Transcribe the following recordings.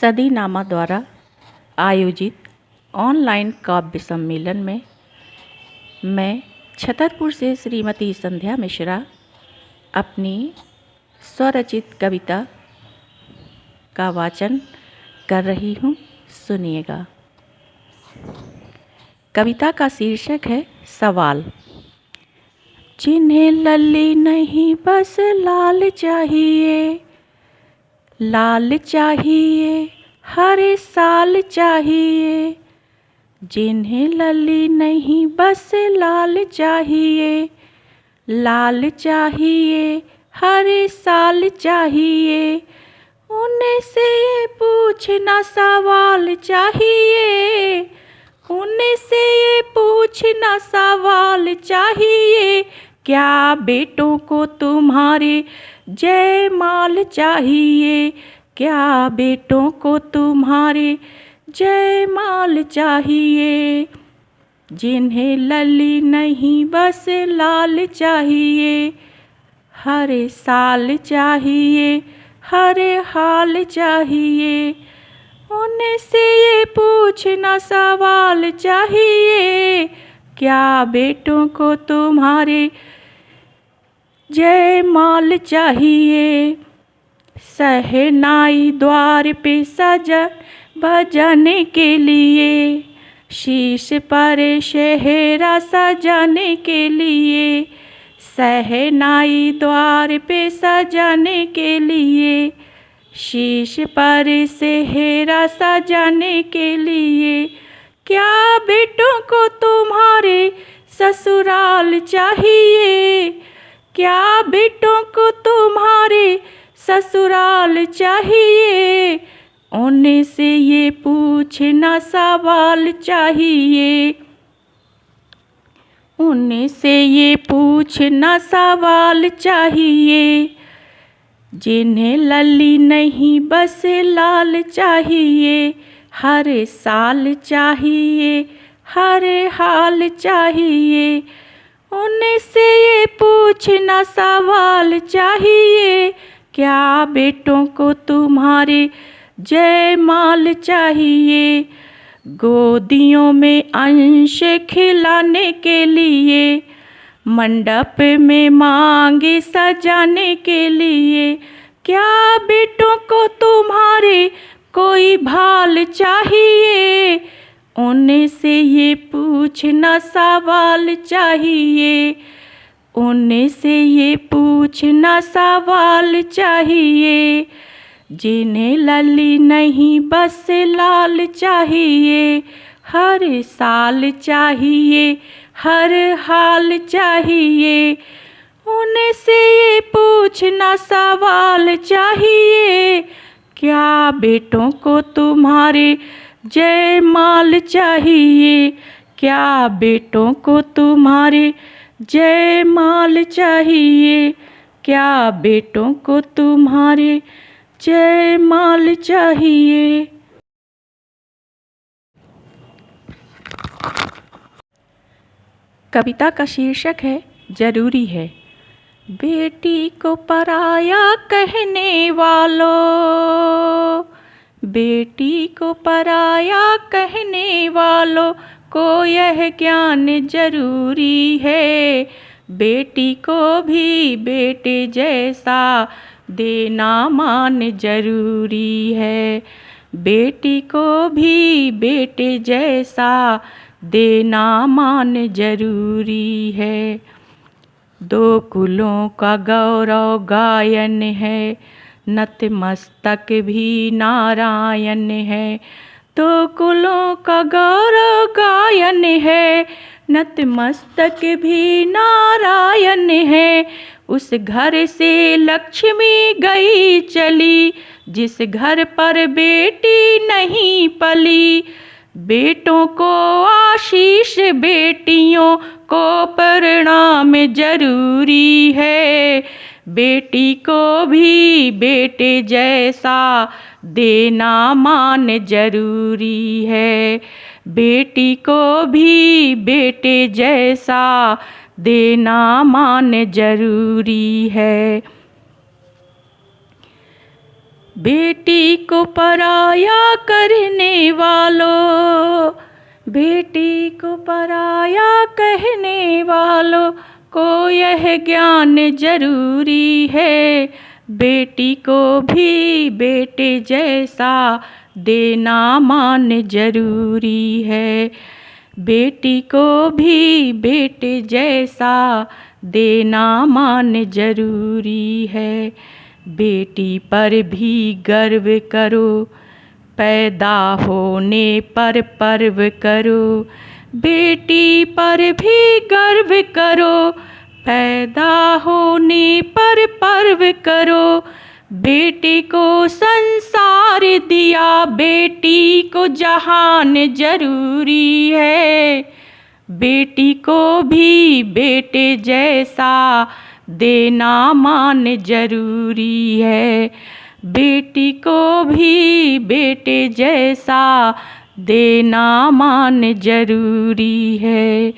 सदीनामा द्वारा आयोजित ऑनलाइन काव्य सम्मेलन में मैं छतरपुर से श्रीमती संध्या मिश्रा अपनी स्वरचित कविता का वाचन कर रही हूँ। सुनिएगा। कविता का शीर्षक है सवाल। जिन्हें लल्ली नहीं बस लाल चाहिए, लाल चाहिए हर साल चाहिए। जिन्हें लल्ली नहीं बस लाल चाहिए, लाल चाहिए हर साल चाहिए। उन्हें से ये पूछना सवाल चाहिए, उन्हें से ये पूछना सवाल चाहिए। क्या बेटों को तुम्हारे जयमाल चाहिए, क्या बेटों को तुम्हारे जयमाल चाहिए। जिन्हें लल्ली नहीं बस लाल चाहिए, हर साल चाहिए हर हाल चाहिए। उन्हें से ये पूछना सवाल चाहिए, क्या बेटों को तुम्हारे जयमाल चाहिए। शहनाई द्वार पे सजन बजाने के लिए, शीश पर शहरा सजाने के लिए। शहनाई द्वार पे सजाने के लिए, शीश पर सेहरा सजाने के लिए। क्या बेटों को तुम्हारे ससुराल चाहिए, क्या बेटों को तुम्हारे ससुराल चाहिए। उन्हें से ये पूछना सवाल चाहिए, उन्हें से ये पूछना सवाल चाहिए। जिन्हें लल्ली नहीं बस लाल चाहिए, हर साल चाहिए हर हाल चाहिए। उन्हें से ये पूछना सवाल चाहिए, क्या बेटों को तुम्हारे जयमाल चाहिए। गोदियों में अंश खिलाने के लिए, मंडप में मांगे सजाने के लिए। क्या बेटों को तुम्हारे कोई भाल चाहिए। उन्हें से ये पूछना सवाल चाहिए, उन्हें से ये पूछना सवाल चाहिए। जिन्हें लल्ली नहीं बस लाल चाहिए, हर साल चाहिए हर हाल चाहिए। उन्हें से ये पूछना सवाल चाहिए, क्या बेटों को तुम्हारे जयमाल चाहिए, क्या बेटों को तुम्हारे जयमाल चाहिए। क्या बेटों को तुम्हारे जयमाल चाहिए। कविता का शीर्षक है जरूरी है। बेटी को पराया कहने वालों, बेटी को पराया कहने वालों को यह ज्ञान जरूरी है। बेटी को भी बेटे जैसा देना मान जरूरी है, बेटी को भी बेटे जैसा देना मान जरूरी है। दो कुलों का गौरव गायन है, नतमस्तक भी नारायण है। दो कुलों का गौरव गायन है, नतमस्तक भी नारायण है। उस घर से लक्ष्मी गई चली, जिस घर पर बेटी नहीं पली। बेटों को आशीष बेटियों को प्रणाम जरूरी है। बेटी को भी बेटे जैसा देना मान जरूरी है, बेटी को भी बेटे जैसा देना मान जरूरी है। बेटी को पराया करने वालों, बेटी को पराया कहने वालों को यह ज्ञान जरूरी है। बेटी को भी बेटे जैसा देना मान जरूरी है। बेटी को भी बेटे जैसा देना मान जरूरी है। बेटी पर भी गर्व करो, पैदा होने पर पर्व करो। बेटी पर भी गर्व करो, पैदा होने पर पर्व करो। बेटी को संसार दिया, बेटी को जहान जरूरी है। बेटी को भी बेटे जैसा देना मान जरूरी है। बेटी को भी बेटे जैसा देना मान जरूरी है।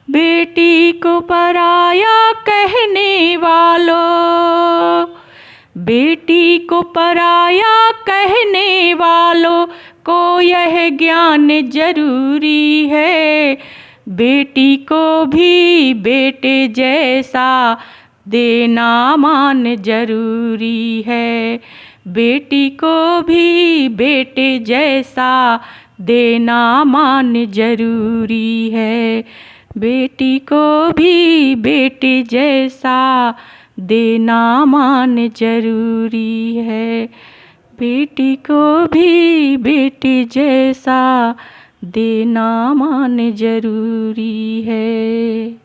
बेटी को पराया कहने वालों, बेटी को पराया कहने वालों को यह ज्ञान जरूरी है। बेटी को भी बेटे जैसा देना मान जरूरी है। बेटी को भी बेटे जैसा देना मान जरूरी है। बेटी को भी बेटे जैसा देना मान जरूरी है। बेटी को भी बेटे जैसा देना मान जरूरी है।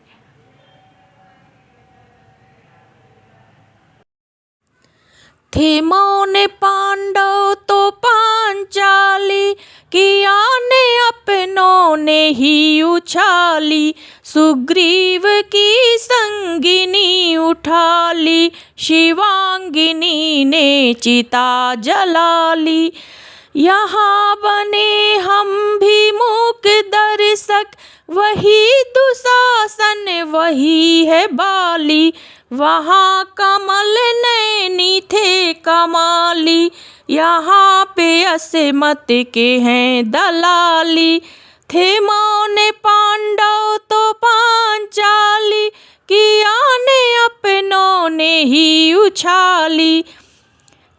थे मौन पांडव तो पांचाली, किया ने अपनों ने ही उछाली। सुग्रीव की संगिनी उठा ली, शिवांगिनी ने चिता जला ली। यहाँ बने हम भी मूक दर्शक, वही दुशासन वही है बाली। वहाँ कमल नैनी थे कमाली, यहाँ पे असमत के हैं दलाली। थे मौन पांडव तो पांचाली, किया ने अपनों ने ही उछाली।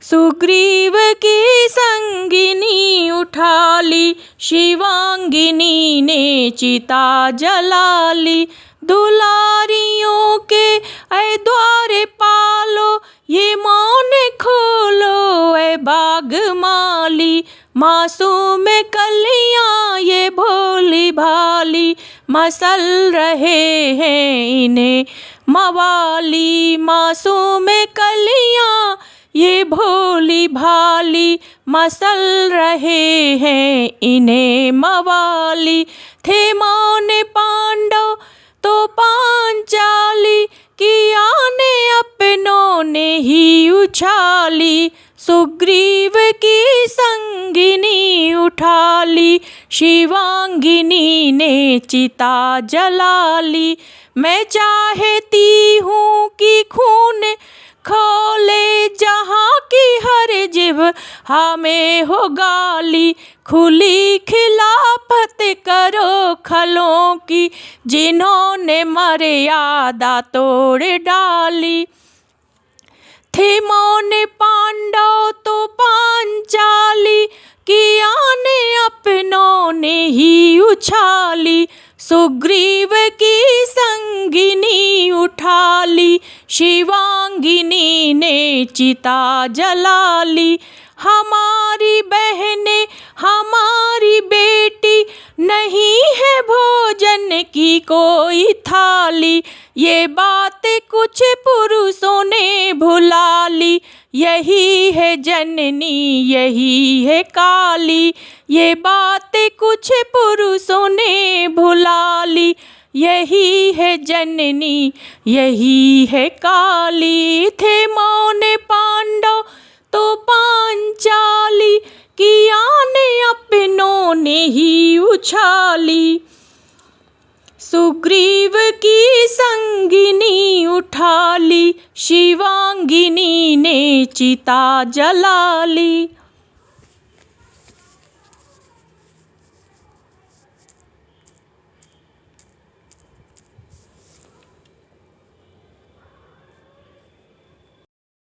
सुग्रीव की संगिनी उठा ली, शिवांगिनी ने चिता जला ली। दुलारियों के ऐ द्वार पालो, ये मौन खोलो ऐ बाग माली। मासूम कलियां ये भोली भाली, मसल रहे हैं इन्हें मवाली। मासूम कलियां ये भोली भाली, मसल रहे हैं इन्हें मवाली। थे मौन पांडव तो पांचाली, किया ने अपनों ने ही उछाली। सुग्रीव की संगिनी उठा ली, शिवांगिनी ने चिता जला ली। मैं चाहती हूँ कि खून खोले जहाँ की हर जिब हमें हो गाली। खुली खिलाफत करो खलों की, जिन्होंने मर्यादा तोड़ डाली। थे मौन पांडव तो पांचाली, किया ने अपनों ने ही उछाली। सुग्रीव की संगिनी उठा ली, शिवांगिनी ने चिता जला ली। हमारी बहनें हमारी बेटी, नहीं है भोजन की कोई थाली। ये बातें कुछ पुरुषों ने भुला ली, यही है जननी यही है काली। ये बातें कुछ पुरुषों ने भुला ली, यही है जननी यही है काली। थे मौन पांडव तो पांचाली, किया ने अपनों ने ही उछाली। सुग्रीव की संगिनी उठा ली, शिवांगिनी ने चिता जला ली।